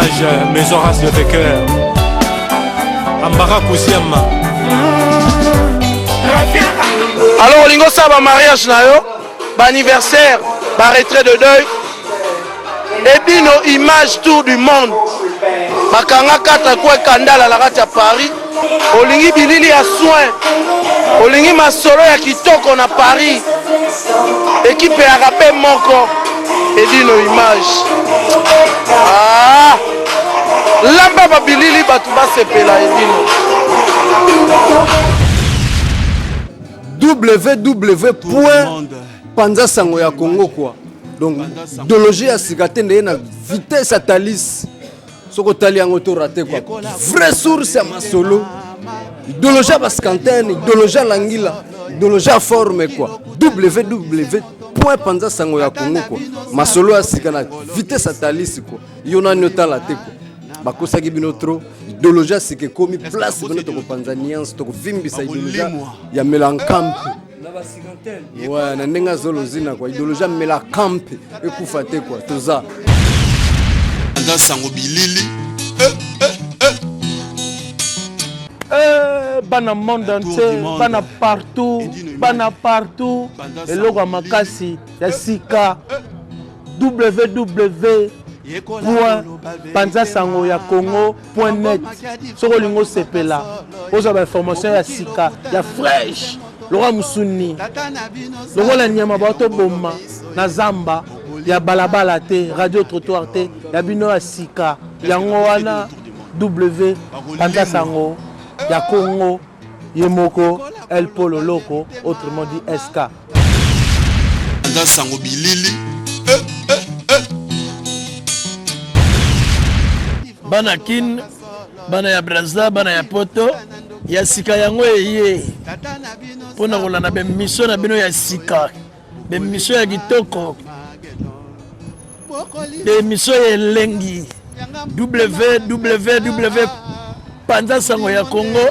image Maison Race de Becker Ambara Kousiama. Alors Olingo ça ba mariage na yo, ba anniversaire, ba retrait de deuil. Et bino image tour du monde. Bakanga kata kwa kandala la kati ya Paris. Olingi bilili ya soin. Olingi masolo ya kitoko na Paris. Équipe ya rapé moko. Et bino image. Ah! Lamba ba bilili batu ba sepela et bino. www.panza sango ya Congo quoi. Donc idéologie ya sikatende na vitesse à Thalys. Soko tali yango to raté quoi. Vraie source ya masolo. Idéologie ya Baskantene, idéologie ya Langila, idéologie ya forme quoi. www.panza sango ya Congo quoi. Masolo ya sikana vitesse à Thalys quoi. Yona nyota la te quoi. Bakosaki bino trop idéologie sike komi place bino to kopanza nuance to kovimbisa idéologie ya melankamp. Ouais, na ndenga zolo zina kwa idéologie melankamp ekufa te quoi toza. Panza sango bilili. Bana monde entier, bana partout, et logo makasi ya sika www.panzasangoyakongo.net. Soko lingo sepela oza ba information ya sika ya fresh Laura Musuni logo la nyama bato bomma na zamba ya balabala te radio trottoir te ya bino ya sika yango wana www.panzasango ya Congo Yemoko El Polo Loco, autrement dit SK. Panza sango bilili. Bana kin, bana ya Brazza, bana ya Poto, ya sika yango eye. Pona kolana be mission na bino ya sika. Be mission ya kitoko. Be mission ya lengi. www.panzasango ya Congo